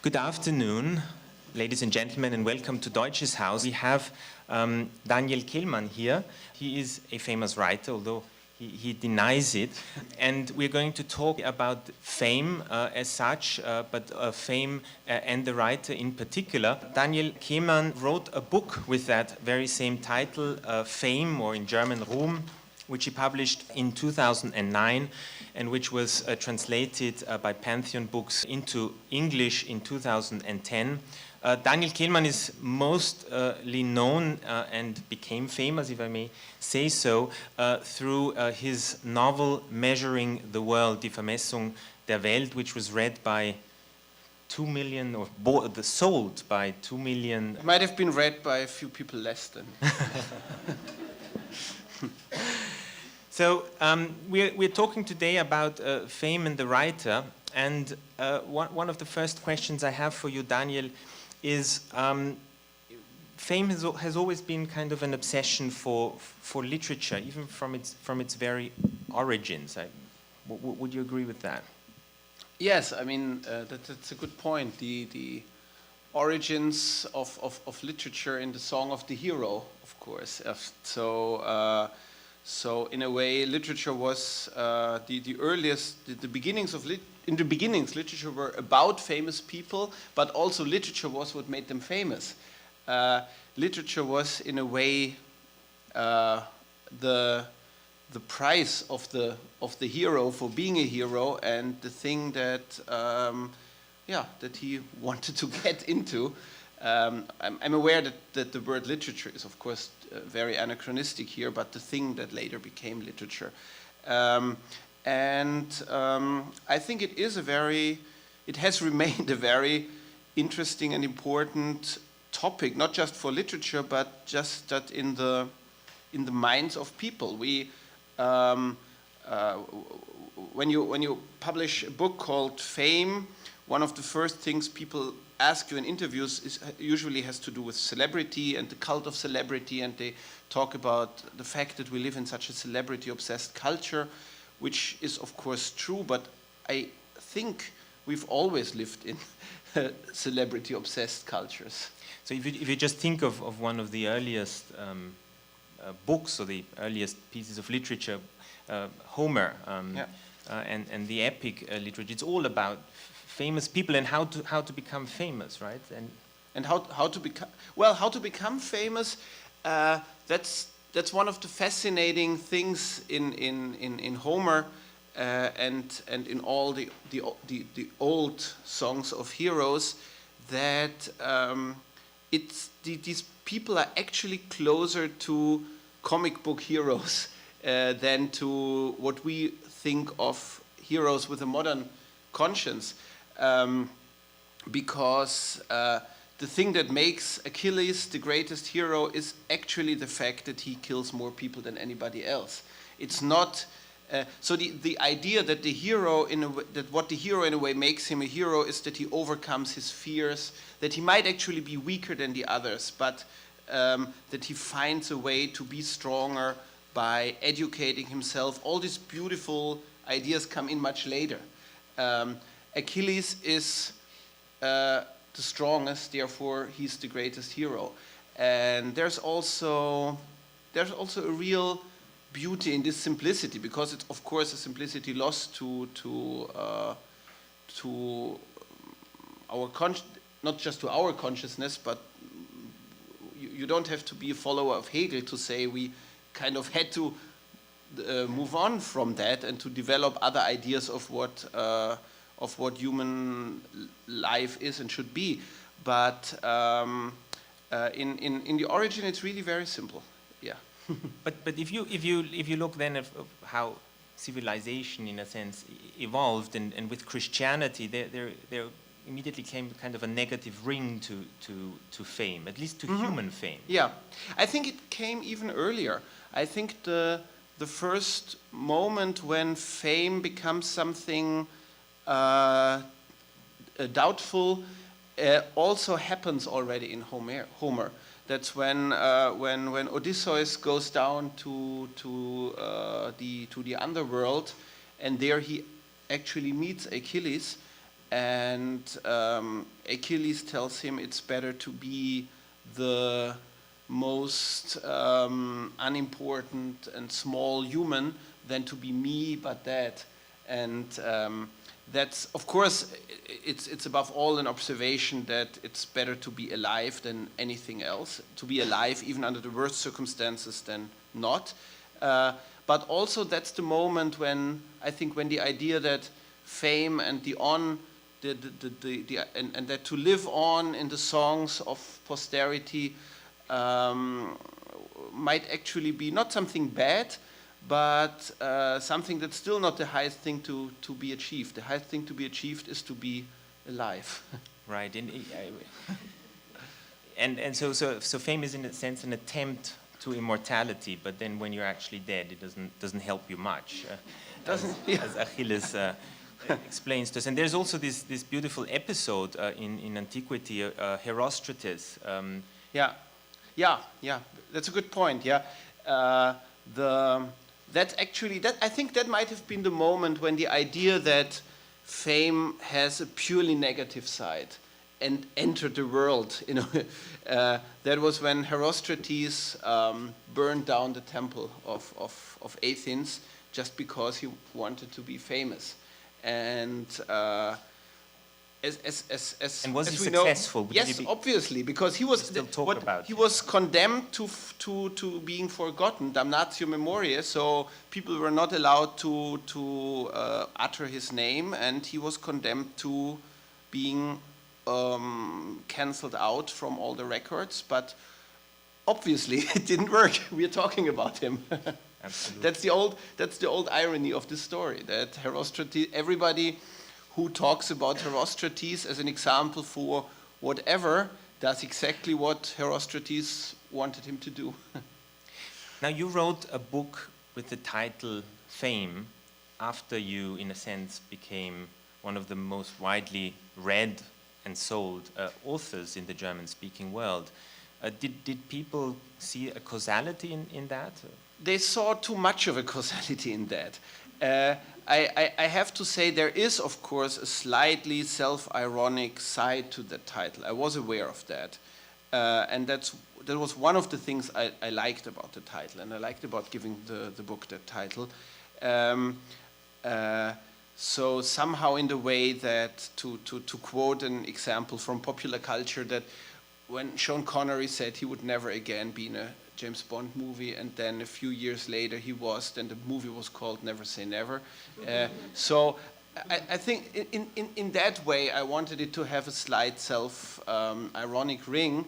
Good afternoon, ladies and gentlemen, and welcome to Deutsches Haus. We have Daniel Kehlmann here. He is a famous writer, although he denies it. And we're going to talk about fame as such, but fame and the writer in particular. Daniel Kehlmann wrote a book with that very same title, Fame, or in German Ruhm, which he published in 2009 and which was translated by Pantheon Books into English in 2010. Daniel Kehlmann is mostly known and became famous, if I may say so, through his novel Measuring the World, Die Vermessung der Welt, which was read by 2 million, or sold by 2 million. It might have been read by a few people less than. So we're talking today about fame and the writer, and one of the first questions I have for you, Daniel, is fame has always been kind of an obsession for literature, even from its very origins. Would you agree with that? Yes, I mean that's a good point. The origins of literature in the Song of the Hero, of course. So in a way, literature was the earliest, the beginnings of in the beginnings, literature were about famous people, but also literature was what made them famous. Literature was in a way the price of the hero for being a hero, and the thing that that he wanted to get into. I'm aware that the word literature is, of course, very anachronistic here, but the thing that later became literature. I think it has remained a very interesting and important topic, not just for literature, but just that in the minds of people. When you publish a book called Fame, one of the first things people ask you in interviews usually has to do with celebrity and the cult of celebrity, and they talk about the fact that we live in such a celebrity-obsessed culture, which is of course true, but I think we've always lived in celebrity-obsessed cultures. So if you just think of one of the earliest books or the earliest pieces of literature, Homer, and the epic literature, it's all about famous people and how to become famous, right? And how to become famous. That's one of the fascinating things in Homer and in all the old songs of heroes, that these people are actually closer to comic book heroes than to what we think of heroes with a modern conscience. Because the thing that makes Achilles the greatest hero is actually the fact that he kills more people than anybody else. It's not so the idea that what the hero in a way makes him a hero is that he overcomes his fears, that he might actually be weaker than the others, but that he finds a way to be stronger by educating himself. All these beautiful ideas come in much later. Achilles is the strongest, therefore he's the greatest hero. And there's also a real beauty in this simplicity, because it's of course a simplicity lost to our not just to our consciousness, but you don't have to be a follower of Hegel to say we kind of had to move on from that and to develop other ideas of what human life is and should be. But in the origin, it's really very simple. Yeah. But if you look then at how civilization, in a sense, evolved, and with Christianity, there immediately came kind of a negative ring to fame, at least to human fame. Yeah, I think it came even earlier. I think the first moment when fame becomes something doubtful also happens already in Homer. That's when Odysseus goes down to the underworld, and there he actually meets Achilles, and Achilles tells him it's better to be the most unimportant and small human than to be me, but that. And that's, of course, it's above all an observation that it's better to be alive than anything else, to be alive even under the worst circumstances than not. But also that's the moment when, I think, when the idea that fame and and that to live on in the songs of posterity might actually be not something bad, but something that's still not the highest thing to be achieved. The highest thing to be achieved is to be alive. Right, and so fame is in a sense an attempt to immortality, but then when you're actually dead, it doesn't help you much, as Achilles explains to us. And there's also this beautiful episode in antiquity, Herostratus. Yeah, that's a good point. Yeah, that's actually I think that might have been the moment when the idea that fame has a purely negative side and entered the world. You know, that was when Herostratus burned down the temple of Athens just because he wanted to be famous. And and was he we successful? Know, yes, obviously, because he was he was condemned to being forgotten, damnatio memoriae. So people were not allowed to utter his name, and he was condemned to being cancelled out from all the records. But obviously, it didn't work. We are talking about him. Absolutely. That's the old irony of this story, that Herostratus, everybody who talks about Herostratus as an example for whatever does exactly what Herostratus wanted him to do. Now, you wrote a book with the title Fame after you, in a sense, became one of the most widely read and sold authors in the German-speaking world. Did people see a causality in that? They saw too much of a causality in that. I have to say there is, of course, a slightly self-ironic side to that title. I was aware of that. And that was one of the things I liked about the title, and I liked about giving the book that title. So somehow in the way that, to quote an example from popular culture, that when Sean Connery said he would never again be in a James Bond movie, and then a few years later he was, then the movie was called Never Say Never. So I think in that way I wanted it to have a slight self-ironic ring.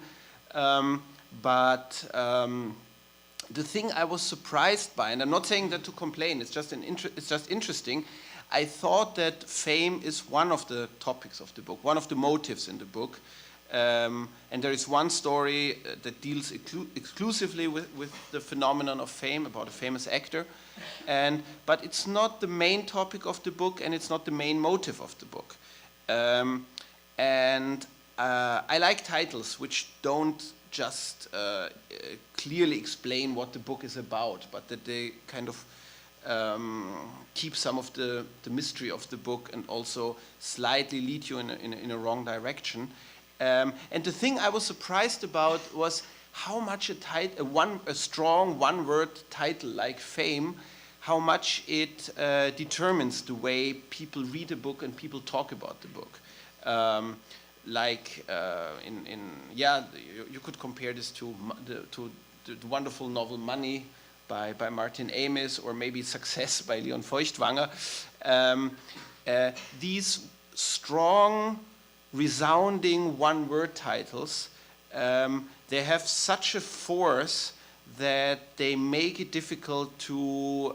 But the thing I was surprised by, and I'm not saying that to complain, it's just interesting, I thought that fame is one of the topics of the book, one of the motives in the book. And there is one story that deals exclusively with the phenomenon of fame, about a famous actor. But it's not the main topic of the book, and it's not the main motive of the book. I like titles which don't just clearly explain what the book is about, but that they kind of keep some of the mystery of the book and also slightly lead you in a wrong direction. And the thing I was surprised about was how much a strong one-word title like Fame, how much it determines the way people read a book and people talk about the book. You could compare this to the wonderful novel Money by Martin Amis, or maybe Success by Leon Feuchtwanger. These strong, resounding one-word titles, they have such a force that they make it difficult to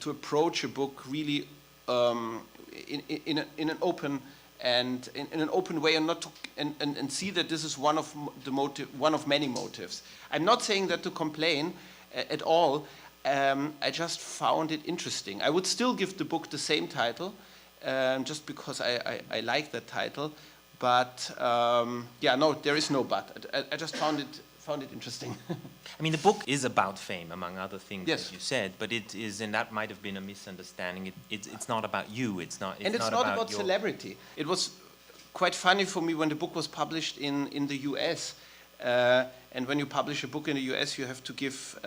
approach a book really in an open and in an open way, and not to, and see that this is one of many motives. I'm not saying that to complain at all. I just found it interesting. I would still give the book the same title, just because I like that title. But there is no but. I just found found it interesting. I mean, the book is about fame, among other things, Yes. as you said, but it is, and that might have been a misunderstanding. It's not about you. It's not about your celebrity. It was quite funny for me when the book was published in the US. And when you publish a book in the US, you have to give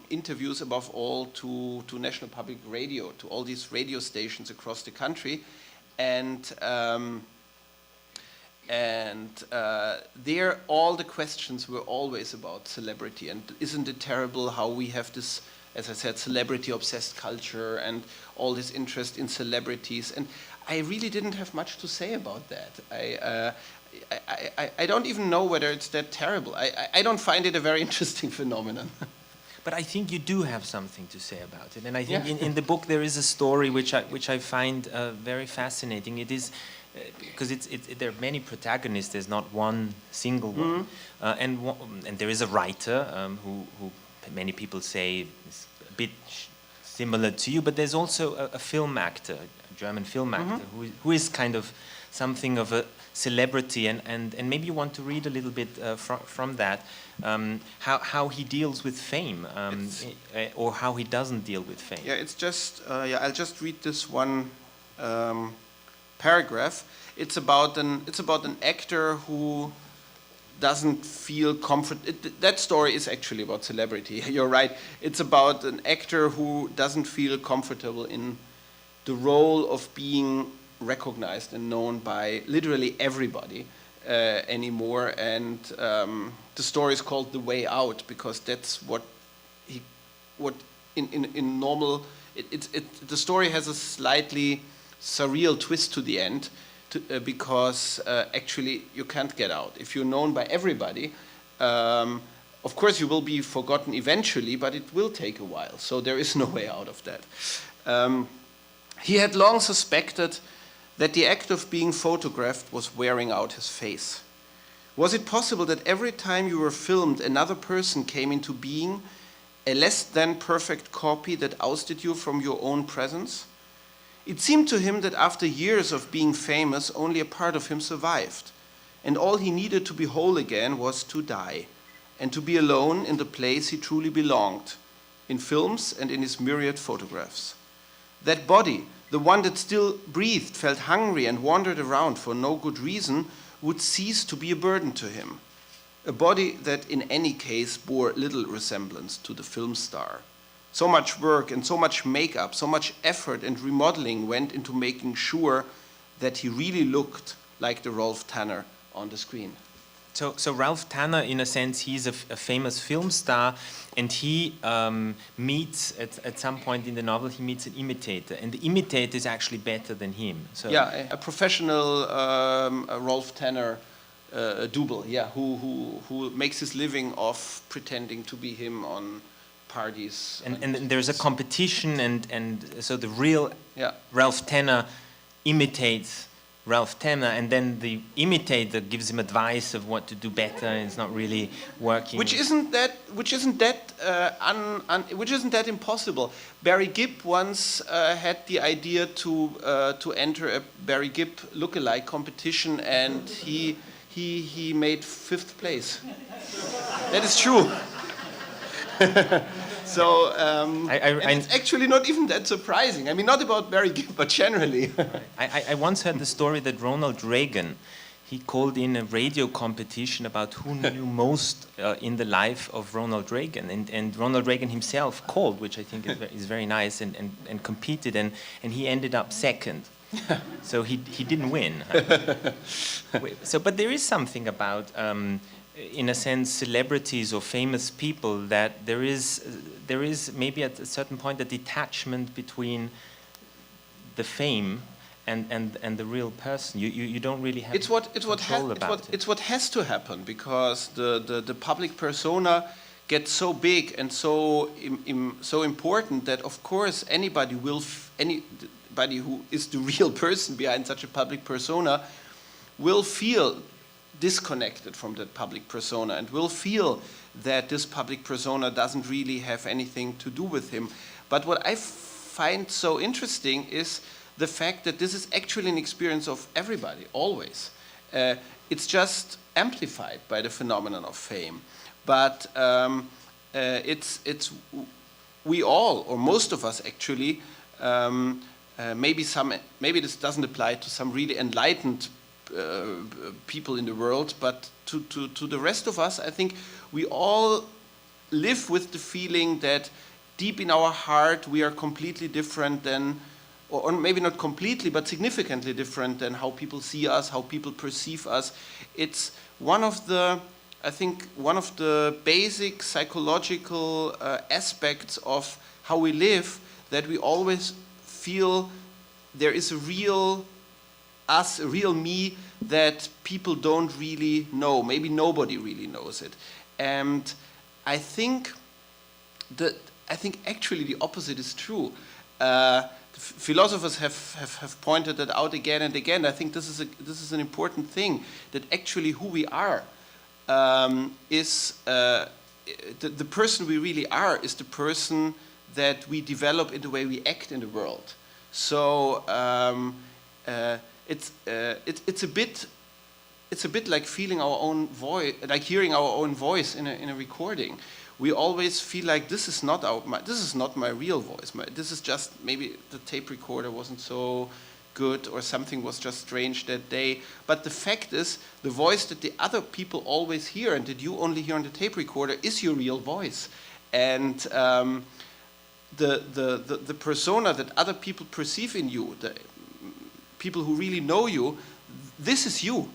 interviews above all to National Public Radio, to all these radio stations across the country. And there all the questions were always about celebrity. And isn't it terrible how we have this, as I said, celebrity-obsessed culture and all this interest in celebrities? And I really didn't have much to say about that. I don't even know whether it's that terrible. I don't find it a very interesting phenomenon. But I think you do have something to say about it, and I think in the book there is a story which I find very fascinating. It is because there are many protagonists. There's not one single one, and there is a writer who many people say is a bit similar to you. But there's also a film actor, a German film actor, who is kind of something of a celebrity, and maybe you want to read a little bit from that, how he deals with fame, or how he doesn't deal with fame. Yeah, it's just I'll just read this one paragraph. It's about an actor who doesn't feel comfort. That story is actually about celebrity. You're right. It's about an actor who doesn't feel comfortable in the role of being recognized and known by literally everybody anymore, and the story is called "The Way Out" because that's what in normal. The story has a slightly surreal twist to the end, because actually you can't get out if you're known by everybody. Of course, you will be forgotten eventually, but it will take a while. So there is no way out of that. He had long suspected that the act of being photographed was wearing out his face. Was it possible that every time you were filmed, another person came into being, a less than perfect copy that ousted you from your own presence? It seemed to him that after years of being famous, only a part of him survived, and all he needed to be whole again was to die, and to be alone in the place he truly belonged, in films and in his myriad photographs. That body, the one that still breathed, felt hungry and wandered around for no good reason, would cease to be a burden to him. A body that in any case bore little resemblance to the film star. So much work and so much makeup, so much effort and remodeling went into making sure that he really looked like the Rolf Tanner on the screen. So Ralph Tanner, in a sense, he's a famous film star, and he meets, at some point in the novel, he meets an imitator, and the imitator is actually better than him. So yeah, a professional Rolf Tanner double, who makes his living off pretending to be him on parties. And there's a competition, and so the real Ralph Tanner imitates Ralph Tanner, and then the imitator gives him advice of what to do better, and it's not really working. Which isn't that impossible. Barry Gibb once had the idea to enter a Barry Gibb lookalike competition, and he made 5th place. That is true. So, and it's actually not even that surprising. I mean, not about Barry Gibb, but generally. I once heard the story that Ronald Reagan, he called in a radio competition about who knew most in the life of Ronald Reagan. And Ronald Reagan himself called, which I think is very nice, and competed, and he ended up 2nd. So he didn't win. But there is something about... in a sense, celebrities or famous people, that there is maybe at a certain point a detachment between the fame and the real person. You don't really have control about it. It's what has to happen, because the public persona gets so big and so important that of course anybody who is the real person behind such a public persona will feel disconnected from that public persona and will feel that this public persona doesn't really have anything to do with him. But what I find so interesting is the fact that this is actually an experience of everybody, always. It's just amplified by the phenomenon of fame. but it's we all, or most of us actually, maybe this doesn't apply to some really enlightened people in the world, but to the rest of us, I think we all live with the feeling that deep in our heart we are completely different than, or maybe not completely, but significantly different than how people see us, how people perceive us. It's one of the, I think, one of the basic psychological aspects of how we live, that we always feel there is a real us, a real me that people don't really know. Maybe nobody really knows it. And I think actually the opposite is true. Philosophers have pointed that out again and again. I think this is an important thing, that actually who we are is the person we really are is the person that we develop in the way we act in the world. So it's a bit like feeling our own voice, like hearing our own voice in a recording. We always feel like this is not my real voice. This is just, maybe the tape recorder wasn't so good, or something was just strange that day. But the fact is, the voice that the other people always hear and that you only hear on the tape recorder is your real voice. And the persona that other people perceive in you, the people who really know you, this is you.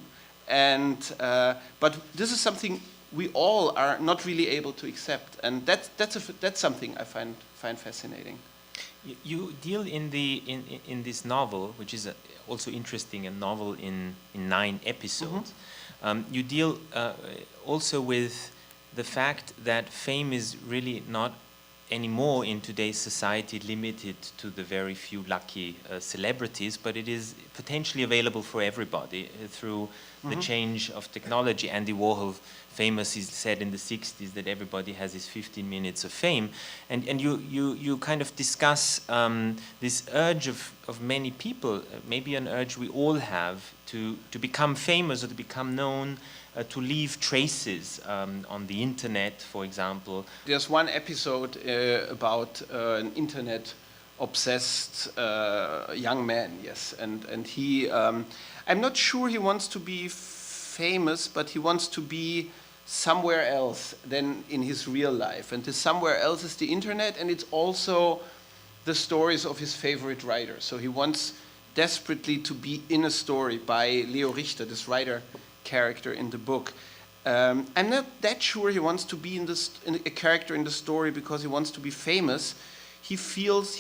And but this is something we all are not really able to accept, and that's something I find fascinating. You deal in this novel, which is also interesting, a novel in 9 episodes. Mm-hmm. You deal also with the fact that fame is really not anymore in today's society limited to the very few lucky celebrities, but it is potentially available for everybody through the change of technology. Andy Warhol famously said in the 60s that everybody has his 15 minutes of fame, and you kind of discuss this urge of many people, maybe an urge we all have, to become famous or to become known, to leave traces on the internet, for example. There's one episode about an internet-obsessed young man, yes, and he, I'm not sure he wants to be famous, but he wants to be somewhere else than in his real life, and this somewhere else is the internet, and it's also the stories of his favorite writers. So he wants desperately to be in a story by Leo Richter, this writer character in the book. I'm not that sure he wants to be in a character in the story because he wants to be famous. He feels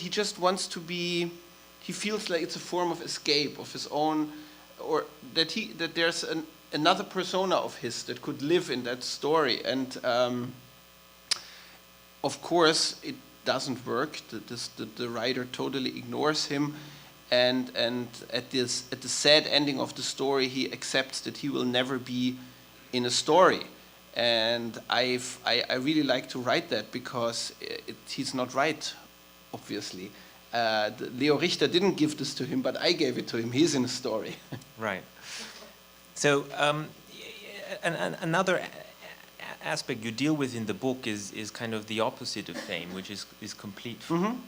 like it's a form of escape of his own, or that there's another persona of his that could live in that story. And of course it doesn't work. The writer totally ignores him. And at the sad ending of the story, he accepts that he will never be in a story. And I really like to write that, because he's not right, obviously. Leo Richter didn't give this to him, but I gave it to him. He's in a story. Right. So another aspect you deal with in the book is kind of the opposite of fame, which is complete. Mm-hmm.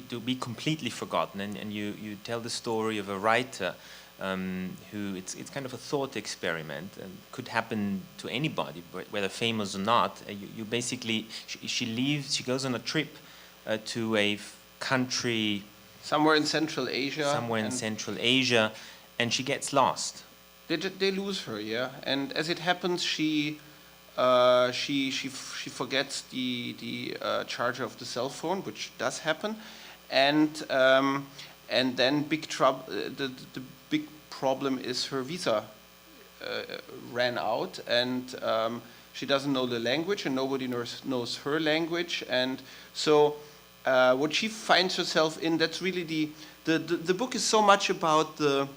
To be completely forgotten, and you tell the story of a writer who it's kind of a thought experiment, and could happen to anybody, whether famous or not. You basically, she goes on a trip to a country somewhere in Central Asia, and she gets lost. They lose her, yeah, and as it happens, she forgets the charger of the cell phone, which does happen, and then the big problem is her visa ran out, and she doesn't know the language, and nobody knows her language, and so what she finds herself in, that's really the book is so much about the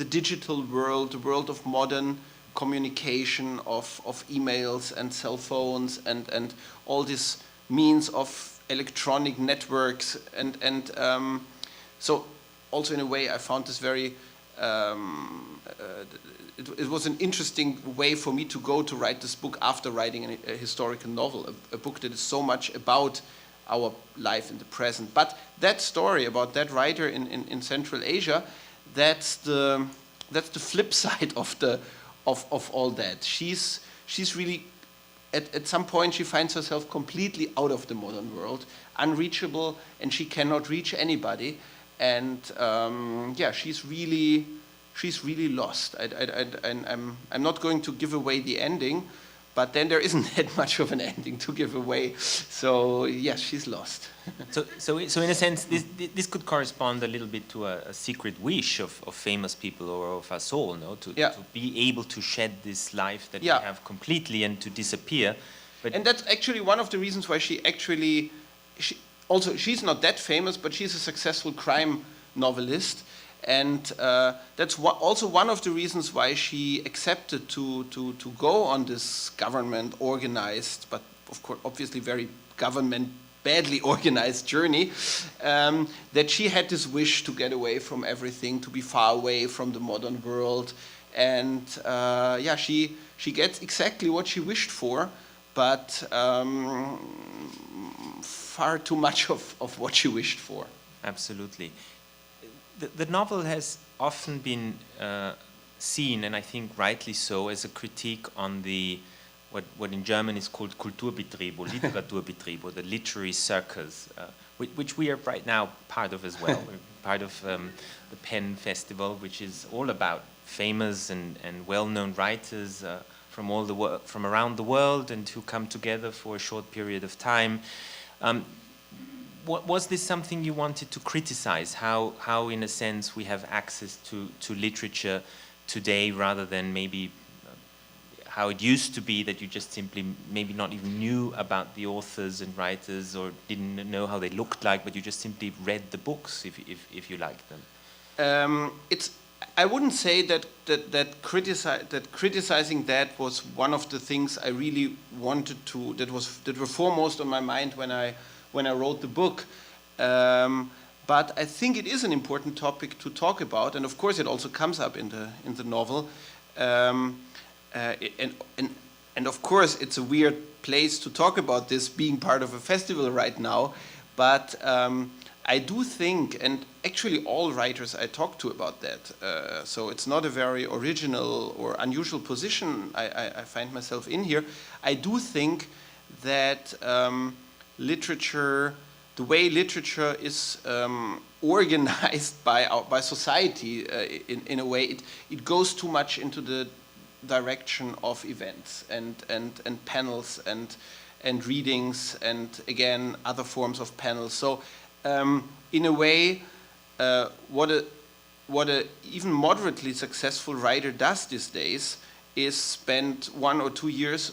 digital world, the world of modern communication, of emails and cell phones and all these means of electronic networks, and so also in a way I found this very it was an interesting way for me to go to write this book after writing a historical novel, a book that is so much about our life in the present. But that story about that writer in Central Asia, that's the flip side of all that. She's really at some point she finds herself completely out of the modern world, unreachable, and she cannot reach anybody. And yeah, she's really lost. I'm not going to give away the ending, but then there isn't that much of an ending to give away. So yes, she's lost. So in a sense, this could correspond a little bit to a secret wish of famous people or of us all, no? To be able to shed this life that we have completely and to disappear. And that's actually one of the reasons why she's not that famous, but she's a successful crime novelist. And that's also one of the reasons why she accepted to go on this government-organized, but of course, obviously very badly organized journey, that she had this wish to get away from everything, to be far away from the modern world. And yeah, she gets exactly what she wished for, but far too much of what she wished for. Absolutely. The novel has often been seen, and I think rightly so, as a critique on the what in German is called Kulturbetrieb or Literaturbetrieb, or the literary circus, which we are right now part of as well. We're part of the Penn Festival, which is all about famous and well-known writers from around the world and who come together for a short period of time. Was this something you wanted to criticize? How in a sense, we have access to literature today rather than maybe how it used to be, that you just simply maybe not even knew about the authors and writers or didn't know how they looked like, but you just simply read the books if you liked them? I wouldn't say that criticizing that was one of the things I really wanted to, that were foremost on my mind when I wrote the book. But I think it is an important topic to talk about, and of course it also comes up in the novel. And of course it's a weird place to talk about this, being part of a festival right now. But I do think, and actually all writers I talk to about that, so it's not a very original or unusual position I find myself in here. I do think that literature, the way literature is organized by society, in a way, it goes too much into the direction of events and panels and readings and again other forms of panels. So in a way, what a even moderately successful writer does these days is spend 1 or 2 years,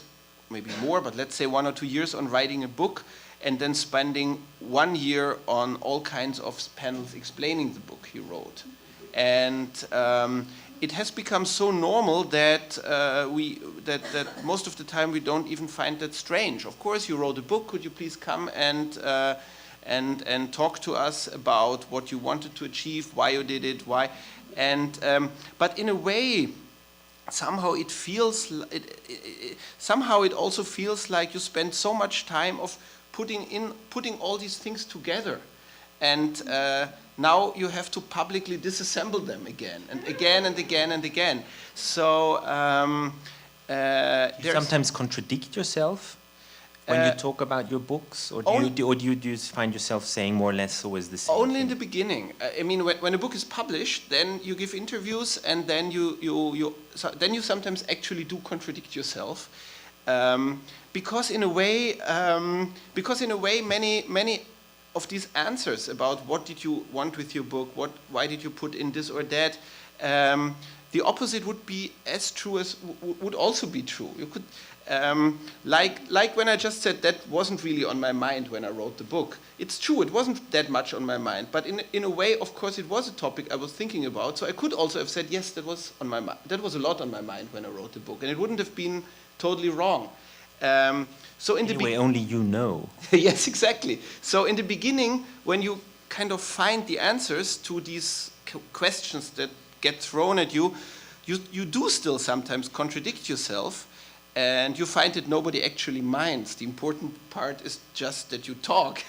maybe more, but let's say 1 or 2 years on writing a book, and then spending 1 year on all kinds of panels explaining the book he wrote. And it has become so normal that that most of the time we don't even find that strange. Of course, you wrote a book. Could you please come and talk to us about what you wanted to achieve, why you did it, why? And but in a way, somehow it feels. Somehow it also feels like you spend so much time of putting all these things together, and now you have to publicly disassemble them again and again and again and again. So you sometimes contradict yourself when you talk about your books, or do you just find yourself saying more or less always the same? Only in the beginning. I mean, when a book is published, then you give interviews, and then you sometimes actually do contradict yourself, because in a way, many of these answers about what did you want with your book, why did you put in this or that, the opposite would be as true as would also be true. You could, like when I just said that wasn't really on my mind when I wrote the book. It's true, it wasn't that much on my mind, but in a way, of course, it was a topic I was thinking about. So I could also have said, yes, that was on my mind. That was a lot on my mind when I wrote the book, and it wouldn't have been totally wrong. So in anyway, only you know. Yes, exactly. So in the beginning, when you kind of find the answers to these questions that get thrown at you, you do still sometimes contradict yourself, and you find that nobody actually minds. The important part is just that you talk.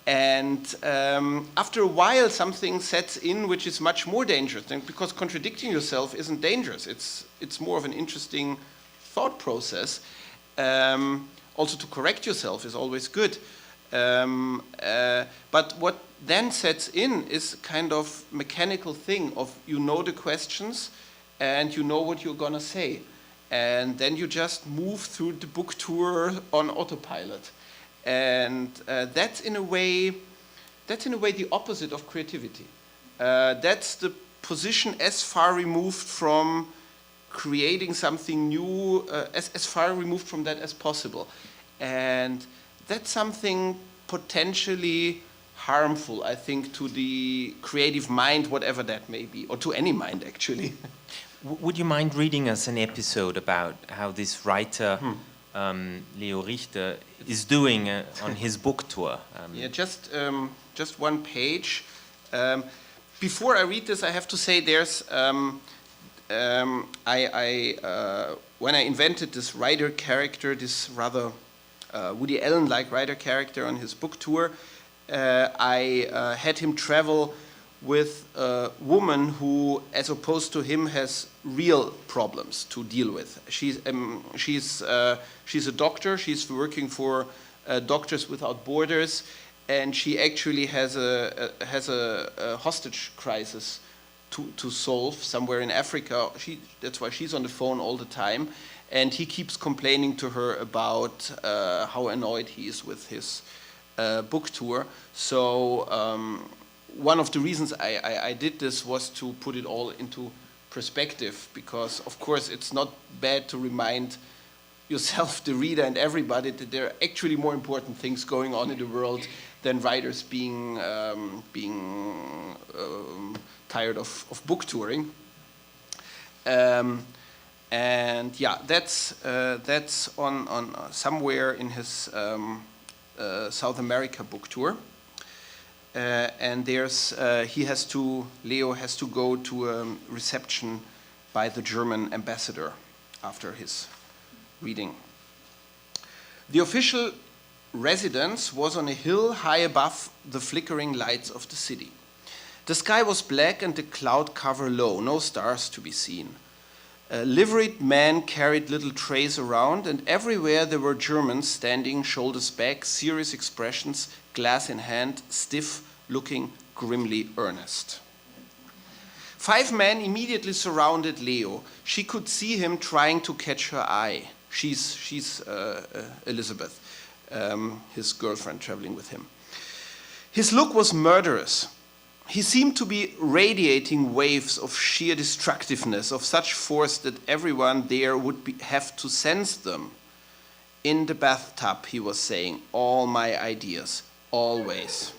And after a while, something sets in which is much more dangerous. And because contradicting yourself isn't dangerous. It's more of an interesting thought process. Also, to correct yourself is always good. But what then sets in is kind of mechanical thing of you know the questions and you know what you're gonna say, and then you just move through the book tour on autopilot, and that's in a way the opposite of creativity. That's the position as far removed from creating something new, as far removed from that as possible, and that's something potentially harmful, I think, to the creative mind, whatever that may be, or to any mind, actually. Would you mind reading us an episode about how this writer, Leo Richter, is doing on his book tour? Yeah, just one page. Before I read this, I have to say there's, when I invented this writer character, this rather Woody Allen-like writer character on his book tour, I had him travel with a woman who, as opposed to him, has real problems to deal with. She's a doctor. She's working for Doctors Without Borders, and she actually has a hostage crisis to solve somewhere in Africa. That's why she's on the phone all the time, and he keeps complaining to her about how annoyed he is with his book tour. So one of the reasons I did this was to put it all into perspective, because of course it's not bad to remind yourself, the reader, and everybody that there are actually more important things going on in the world than writers being tired of book touring. And yeah, that's on somewhere in his South America book tour. And there's Leo has to go to a reception by the German ambassador after his reading. The official residence was on a hill high above the flickering lights of the city. The sky was black and the cloud cover low, no stars to be seen. Liveried men carried little trays around, and everywhere there were Germans standing, shoulders back, serious expressions, glass in hand, stiff, looking grimly earnest. 5 men immediately surrounded Leo. She could see him trying to catch her eye. She's Elizabeth, his girlfriend traveling with him. His look was murderous. He seemed to be radiating waves of sheer destructiveness, of such force that everyone there would have to sense them. In the bathtub, he was saying, all my ideas, always.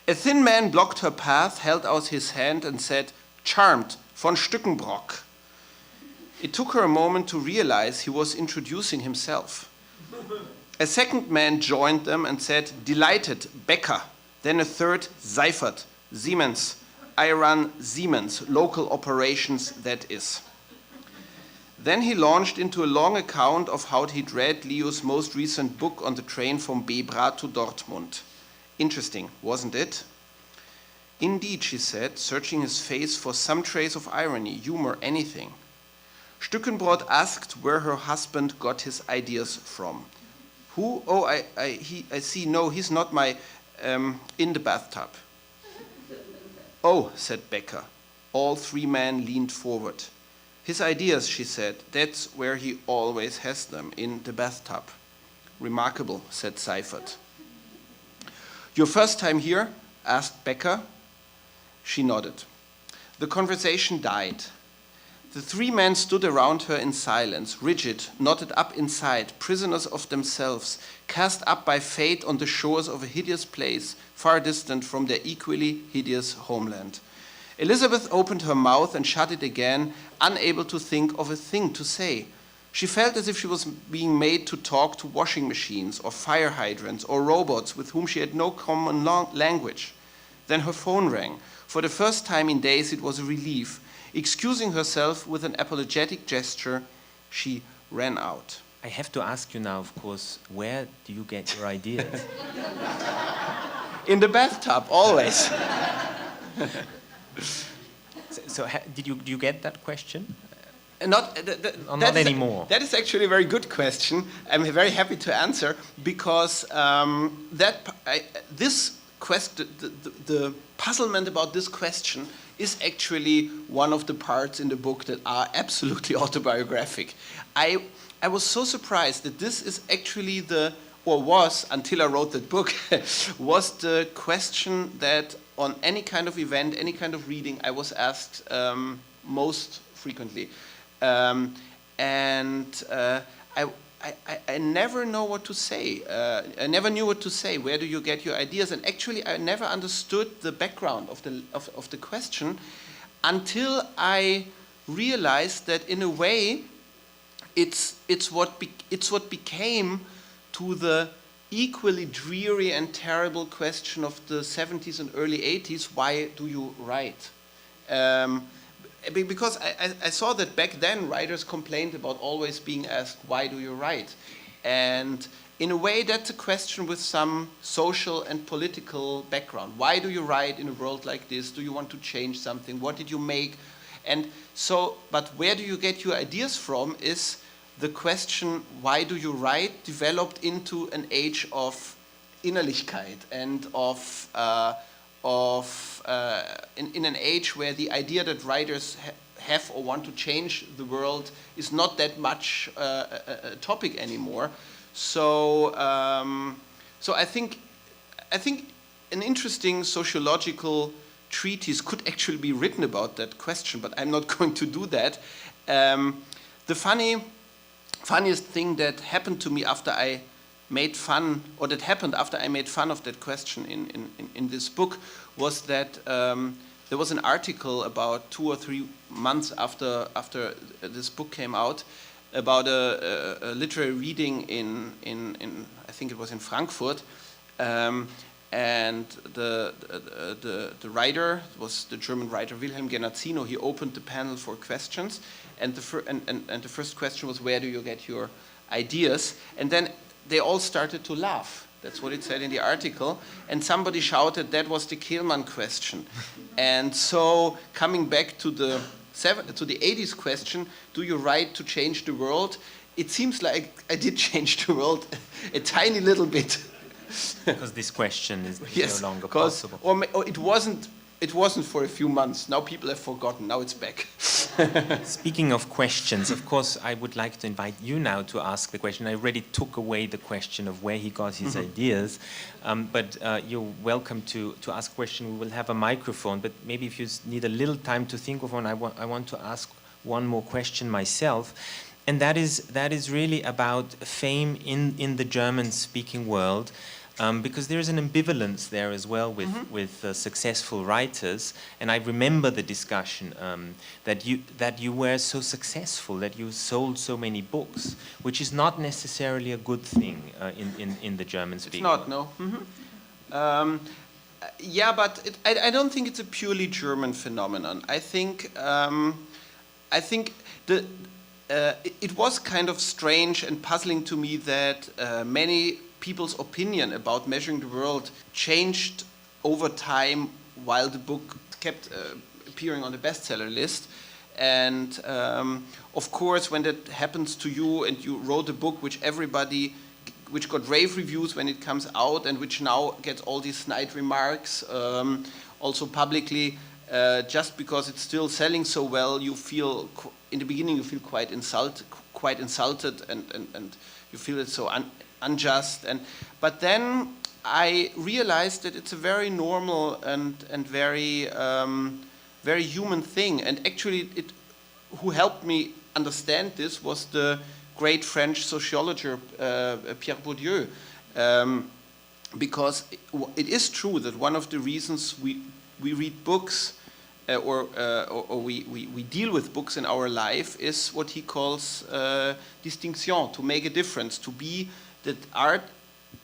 A thin man blocked her path, held out his hand and said, "Charmed, von Stückenbrock." It took her a moment to realize he was introducing himself. A second man joined them and said, "Delighted, Becker." Then a third, "Seifert, Siemens. I run Siemens, local operations, that is." Then he launched into a long account of how he'd read Leo's most recent book on the train from Bebra to Dortmund. Interesting, wasn't it? Indeed, she said, searching his face for some trace of irony, humor, anything. Stückenbrot asked where her husband got his ideas from. Who? Oh, I see. No, he's not my... in the bathtub. Oh, said Becker. All 3 men leaned forward. His ideas, she said, that's where he always has them, in the bathtub. Remarkable, said Seifert. Your first time here? Asked Becker. She nodded. The conversation died. The 3 men stood around her in silence, rigid, knotted up inside, prisoners of themselves, cast up by fate on the shores of a hideous place, far distant from their equally hideous homeland. Elizabeth opened her mouth and shut it again, unable to think of a thing to say. She felt as if she was being made to talk to washing machines or fire hydrants or robots with whom she had no common language. Then her phone rang. For the first time in days, it was a relief. Excusing herself with an apologetic gesture, she ran out. I have to ask you now, of course, where do you get your ideas? In the bathtub, always. Do you get that question? Not not anymore. That is actually a very good question. I'm very happy to answer because the puzzlement about this question is actually one of the parts in the book that are absolutely autobiographic. I was so surprised that this is actually was, until I wrote that book, was the question that on any kind of event, any kind of reading, I was asked most frequently. I never know what to say. I never knew what to say. Where do you get your ideas? And actually, I never understood the background of the question until I realized that in a way, it's what became to the equally dreary and terrible question of the 70s and early 80s. Why do you write? Because I saw that back then writers complained about always being asked, why do you write? And in a way, that's a question with some social and political background. Why do you write in a world like this? Do you want to change something? What did you make? And so, but where do you get your ideas from is the question, why do you write, developed into an age of Innerlichkeit and in an age where the idea that writers have or want to change the world is not that much a topic anymore. So I think an interesting sociological treatise could actually be written about that question, but I'm not going to do that. The funniest thing that happened to me after I made fun, or that happened after I made fun of that question in this book, was that there was an article about 2 or 3 months after this book came out about a literary reading in I think it was in Frankfurt, and the writer was the German writer Wilhelm Genazzino. He opened the panel for questions, and the first question was, where do you get your ideas? And then they all started to laugh. That's what it said in the article. And somebody shouted, that was the Kehlmann question. And so coming back to the 80s question, do you write to change the world? It seems like I did change the world a tiny little bit. Because this question is yes, no longer possible. Or it wasn't for a few months. Now people have forgotten. Now it's back. Speaking of questions, of course, I would like to invite you now to ask the question. I already took away the question of where he got his ideas, but you're welcome to ask a question. We will have a microphone, but maybe if you need a little time to think of one, I want to ask one more question myself, and that is really about fame in the German-speaking world. Because there is an ambivalence there as well with successful writers, and I remember the discussion that you were so successful, that you sold so many books, which is not necessarily a good thing in the German speaking. It's not, no. Yeah, but I don't think it's a purely German phenomenon. I think it was kind of strange and puzzling to me that many people's opinion about measuring the world changed over time while the book kept appearing on the bestseller list. And of course, when that happens to you and you wrote a book which got rave reviews when it comes out and which now gets all these snide remarks, also publicly, just because it's still selling so well, you feel, in the beginning, you feel quite insulted and you feel it's so unjust, but then I realized that it's a very normal and very very human thing. And actually, who helped me understand this was the great French sociologist Pierre Bourdieu, because it is true that one of the reasons we read books or we deal with books in our life is what he calls distinction, to make a difference, to be that art,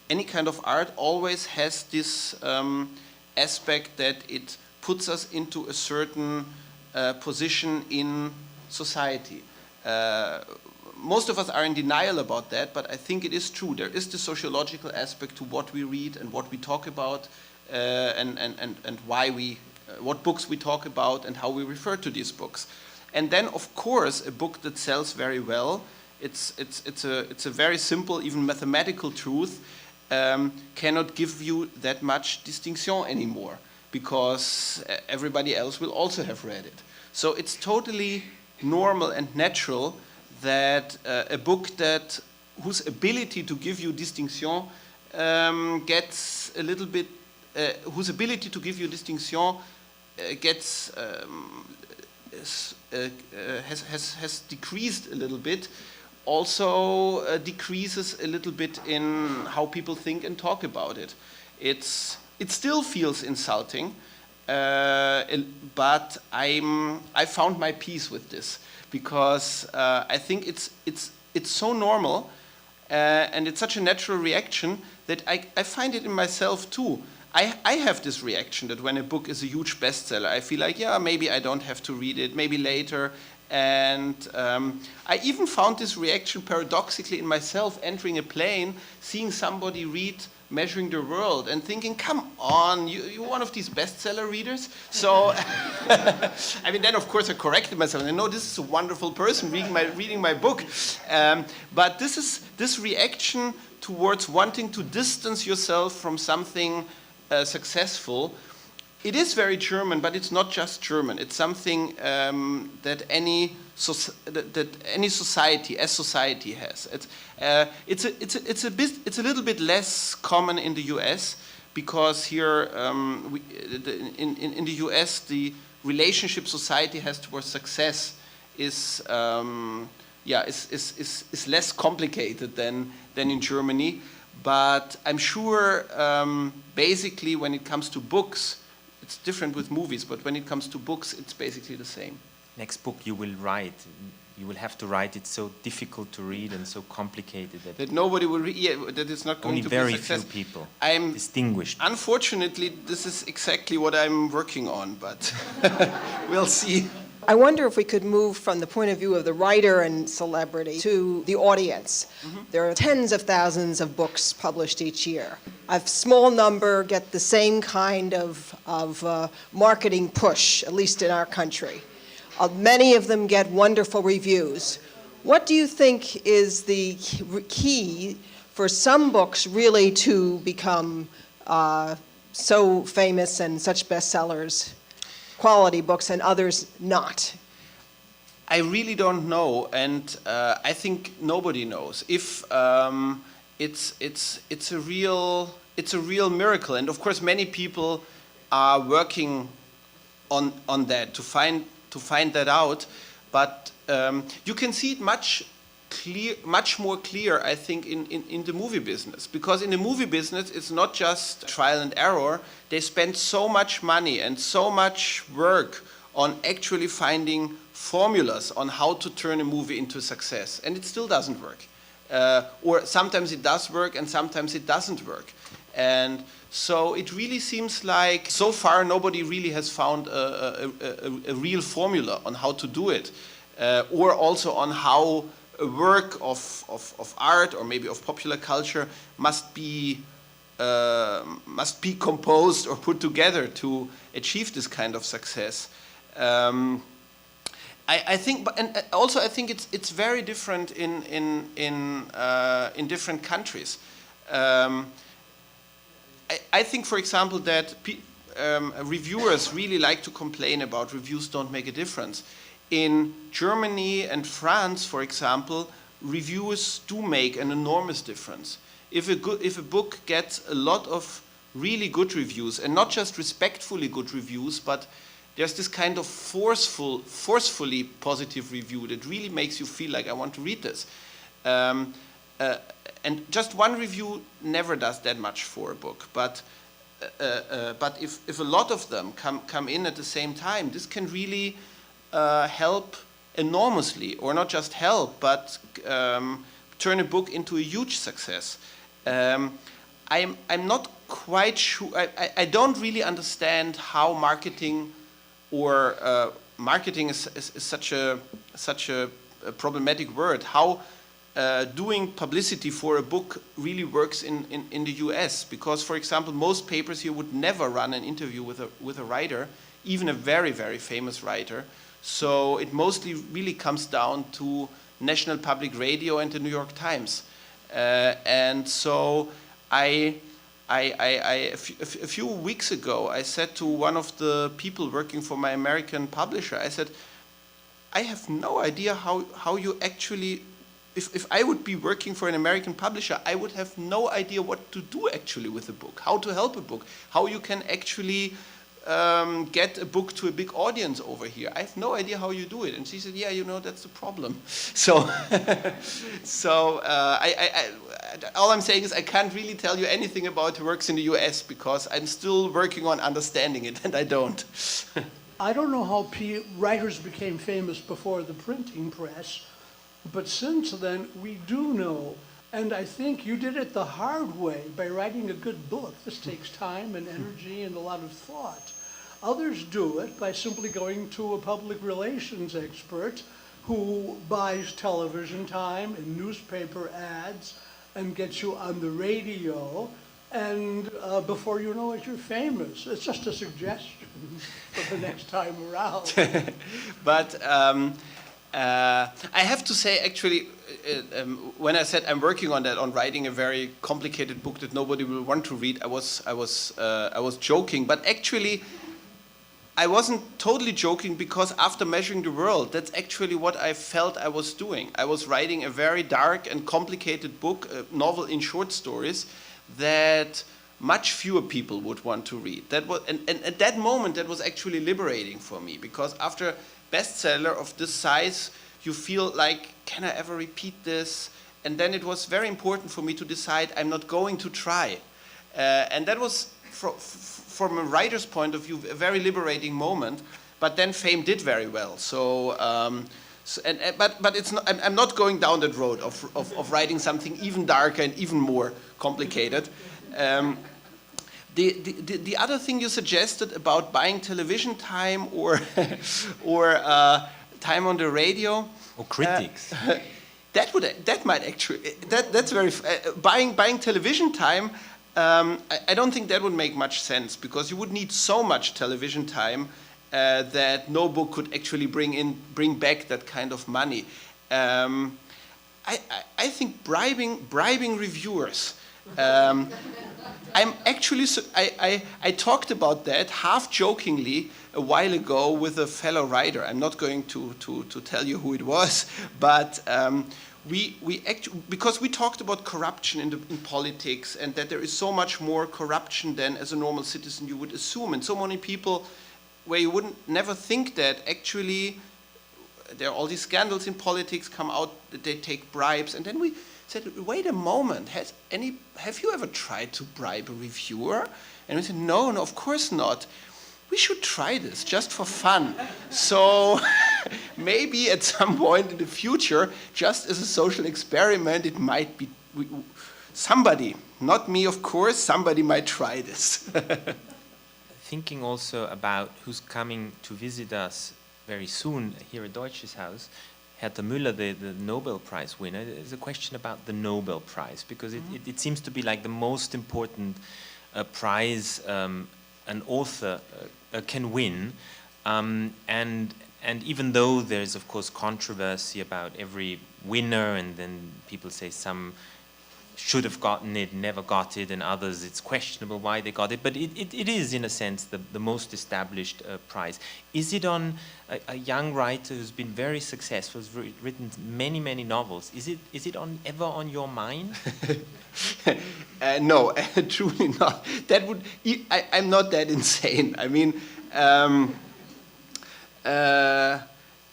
any kind of art, always has this aspect that it puts us into a certain position in society. Most of us are in denial about that, but I think it is true. There is the sociological aspect to what we read and what we talk about, and why we, what books we talk about and how we refer to these books. And then, of course, a book that sells very well, it's a very simple, even mathematical truth, cannot give you that much distinction anymore, because everybody else will also have read it. So it's totally normal and natural that a book that whose ability to give you distinction gets a little bit, whose ability to give you distinction gets has decreased a little bit, also decreases a little bit in how people think and talk about it. It still feels insulting, but I found my peace with this, because I think it's so normal and it's such a natural reaction that I find it in myself too. I have this reaction that when a book is a huge bestseller, I feel like, yeah, maybe I don't have to read it, maybe later. And I even found this reaction paradoxically in myself, entering a plane, seeing somebody read Measuring the World and thinking, come on, you're one of these bestseller readers? So, I mean, then of course I corrected myself. I know this is a wonderful person reading my book. But this reaction towards wanting to distance yourself from something successful, it is very German, but it's not just German. It's something that any society has. It's a little bit less common in the U.S. because here in the U.S. the relationship society has towards success is less complicated than in Germany. But I'm sure basically when it comes to books, it's different with movies, but when it comes to books, it's basically the same. Next book you will write, you will have to write it so difficult to read and so complicated that nobody will read, that it's not going to be a success. Only very few people I'm distinguished. Unfortunately, this is exactly what I'm working on, but we'll see. I wonder if we could move from the point of view of the writer and celebrity to the audience. Mm-hmm. There are tens of thousands of books published each year. A small number get the same kind of marketing push, at least in our country. Many of them get wonderful reviews. What do you think is the key for some books really to become so famous and such bestsellers? Quality books and others not? I really don't know, and I think nobody knows. If it's a real miracle, and of course many people are working on that to find that out. But you can see it much more clear, I think, in the movie business. Because in the movie business, it's not just trial and error. They spend so much money and so much work on actually finding formulas on how to turn a movie into a success. And it still doesn't work. Or sometimes it does work and sometimes it doesn't work. And so it really seems like so far nobody really has found a real formula on how to do it. Or also on how a work of art or maybe of popular culture must be composed or put together to achieve this kind of success. I think, and also I think it's very different in different countries. I think, for example, that reviewers really like to complain about reviews don't make a difference. In Germany and France, for example, reviews do make an enormous difference. If a book gets a lot of really good reviews, and not just respectfully good reviews, but there's this kind of forcefully positive review that really makes you feel like I want to read this. And just one review never does that much for a book. But if a lot of them come in at the same time, this can really help enormously, or not just help, but turn a book into a huge success. I'm not quite sure. I don't really understand how marketing or marketing is such a problematic word. How doing publicity for a book really works in the US, because, for example, most papers here would never run an interview with a writer, even a very, very famous writer. So it mostly really comes down to National Public Radio and the New York Times. And so a few weeks ago, I said to one of the people working for my American publisher, I said, I have no idea how you actually, if I would be working for an American publisher, I would have no idea what to do actually with a book, how to help a book, how you can actually get a book to a big audience over here. I have no idea how you do it. And she said, yeah, you know, that's the problem. So, all I'm saying is I can't really tell you anything about the works in the US because I'm still working on understanding it, and I don't. I don't know how writers became famous before the printing press, but since then we do know. And I think you did it the hard way by writing a good book. This takes time and energy and a lot of thought. Others do it by simply going to a public relations expert who buys television time and newspaper ads and gets you on the radio. And before you know it, you're famous. It's just a suggestion for the next time around. But I have to say, actually, when I said I'm working on that, on writing a very complicated book that nobody will want to read, I was joking. But actually, I wasn't totally joking, because after Measuring the World, that's actually what I felt I was doing. I was writing a very dark and complicated book, a novel in short stories, that much fewer people would want to read. That was, and at that moment, that was actually liberating for me, because after bestseller of this size, you feel like, can I ever repeat this? And then it was very important for me to decide I'm not going to try. And that was, from a writer's point of view, a very liberating moment. But then fame did very well. So, but it's not, I'm not going down that road of writing something even darker and even more complicated. The other thing you suggested about buying television time or time on the radio, or critics, that might actually, that's very buying television time. I don't think that would make much sense, because you would need so much television time that no book could actually bring back that kind of money. I think bribing reviewers. I'm actually, I talked about that half jokingly a while ago with a fellow writer. I'm not going to tell you who it was, but because we talked about corruption in politics, and that there is so much more corruption than as a normal citizen you would assume, and so many people where you wouldn't never think that actually there are all these scandals in politics come out that they take bribes, and then we said, wait a moment, have you ever tried to bribe a reviewer? And we said, no, of course not. We should try this just for fun. So maybe at some point in the future, just as a social experiment, it might be somebody, not me, of course, somebody might try this. Thinking also about who's coming to visit us very soon here at Deutsches Haus, Hertha Müller, the Nobel Prize winner, is a question about the Nobel Prize, because it seems to be like the most important prize an author can win. And even though there's, of course, controversy about every winner, and then people say some should have gotten it, never got it, and others it's questionable why they got it, but it is, in a sense, the most established prize. Is it on a young writer who's been very successful, has written many, many novels, is it ever on your mind? No, truly not. That would, I'm not that insane. I mean,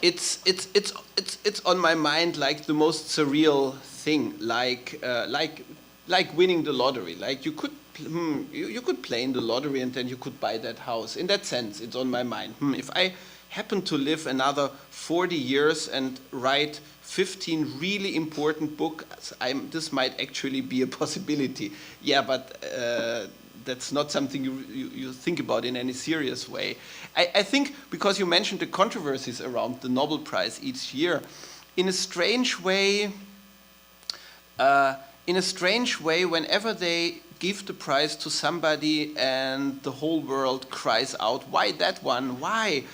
it's on my mind like the most surreal thing, like winning the lottery. Like you could play in the lottery and then you could buy that house. In that sense, it's on my mind. If I happen to live another 40 years and write 15 really important books, this might actually be a possibility. Yeah, but that's not something you think about in any serious way. I think because you mentioned the controversies around the Nobel Prize each year, in a strange way, whenever they give the prize to somebody and the whole world cries out, "Why that one? Why?"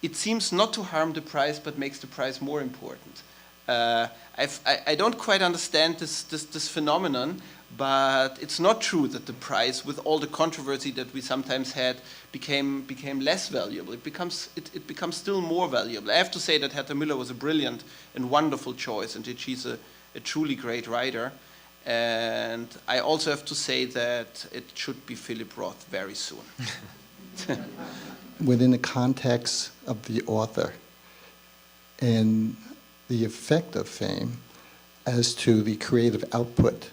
It seems not to harm the prize, but makes the prize more important. I don't quite understand this phenomenon, but it's not true that the prize, with all the controversy that we sometimes had, became less valuable. It becomes still more valuable. I have to say that Hertha Müller was a brilliant and wonderful choice, and that she's a truly great writer. And I also have to say that it should be Philip Roth very soon. Within the context of the author and the effect of fame as to the creative output,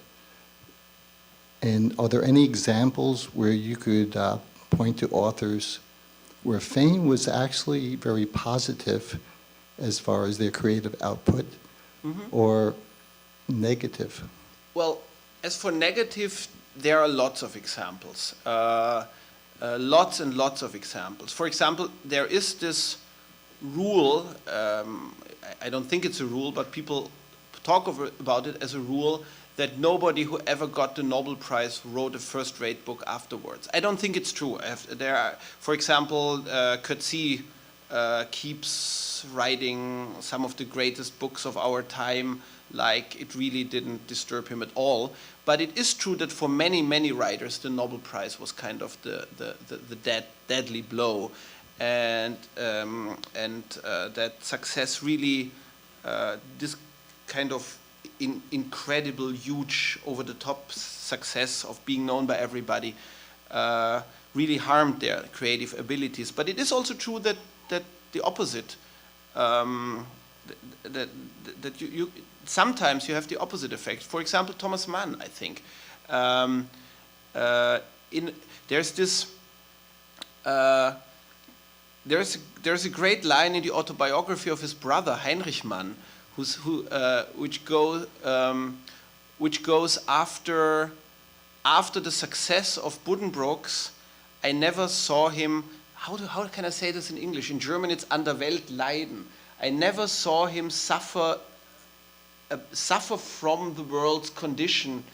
and are there any examples where you could point to authors where fame was actually very positive as far as their creative output, or negative? Well, as for negative, there are lots of examples. Lots and lots of examples. For example, there is this rule, I don't think it's a rule, but people talk about it as a rule, that nobody who ever got the Nobel Prize wrote a first-rate book afterwards. I don't think it's true. For example, Coetzee keeps writing some of the greatest books of our time, like it really didn't disturb him at all. But it is true that for many, many writers, the Nobel Prize was kind of the deadly blow, and that success really, this kind of incredible, huge, over-the-top success of being known by everybody, really harmed their creative abilities. But it is also true that the opposite, that you sometimes you have the opposite effect. For example, Thomas Mann, I think. There's a great line in the autobiography of his brother Heinrich Mann, which goes after the success of Buddenbrooks. I never saw him. How can I say this in English? In German, it's an der Welt leiden. I never saw him suffer from the world's condition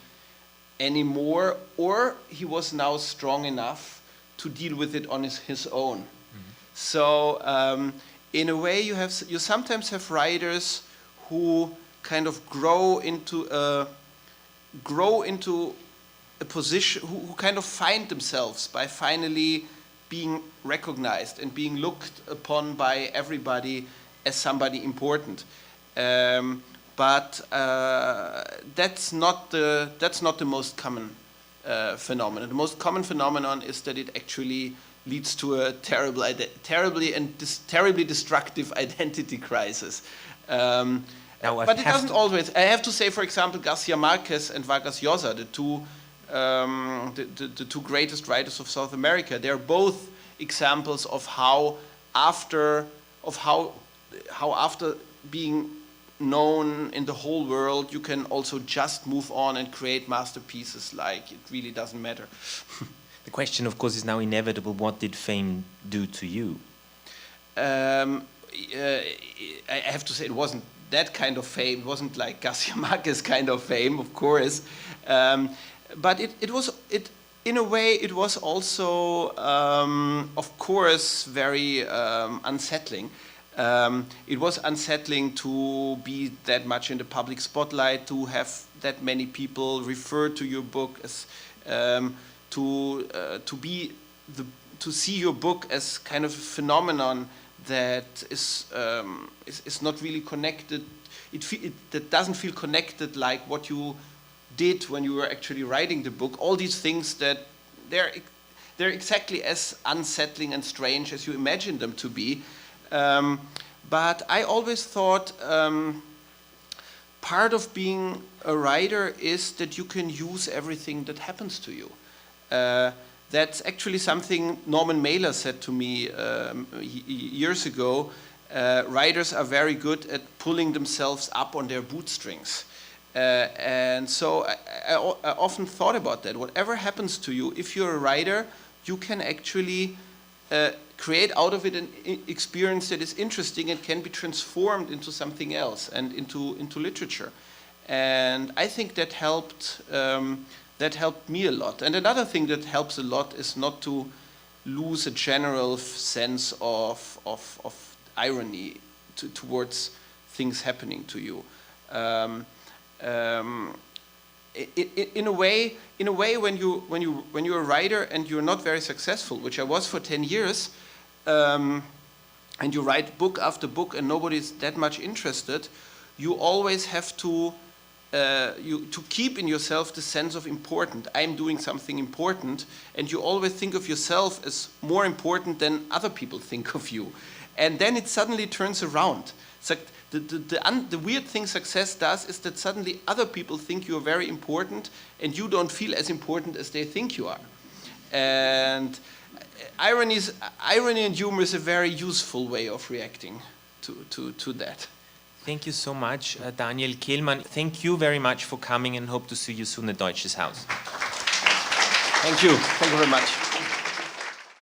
anymore, or he was now strong enough to deal with it on his own. So in a way, you sometimes have writers who kind of grow into a position, who kind of find themselves by finally being recognized and being looked upon by everybody as somebody important. But that's not the most common phenomenon. The most common phenomenon is that it actually leads to a terribly destructive identity crisis. But it doesn't always. I have to say, for example, Garcia Marquez and Vargas Llosa, the two greatest writers of South America, they're both examples of how after being known in the whole world, you can also just move on and create masterpieces like it really doesn't matter. The question, of course, is now inevitable. What did fame do to you? I have to say it wasn't that kind of fame. It wasn't like Garcia Marquez kind of fame, of course. But in a way, it was also, of course, very unsettling. It was unsettling to be that much in the public spotlight, to have that many people refer to your book as to see your book as kind of a phenomenon that is not really connected. That doesn't feel connected like what you did when you were actually writing the book. All these things that they're exactly as unsettling and strange as you imagine them to be. But I always thought part of being a writer is that you can use everything that happens to you. That's actually something Norman Mailer said to me years ago. Writers are very good at pulling themselves up on their bootstrings. And so I often thought about that. Whatever happens to you, if you're a writer, you can actually create out of it an experience that is interesting and can be transformed into something else and into literature. And I think that helped me a lot. And another thing that helps a lot is not to lose a general sense of irony towards things happening to you. In a way, when you're a writer and you're not very successful, which I was for 10 years, and you write book after book and nobody's that much interested, you always have to keep in yourself the sense of important. I'm doing something important, and you always think of yourself as more important than other people think of you, and then it suddenly turns around. It's like the weird thing success does is that suddenly other people think you are very important, and you don't feel as important as they think you are. And irony and humor is a very useful way of reacting to that. Thank you so much, Daniel Kehlmann. Thank you very much for coming, and hope to see you soon at Deutsches Haus. Thank you. Thank you very much.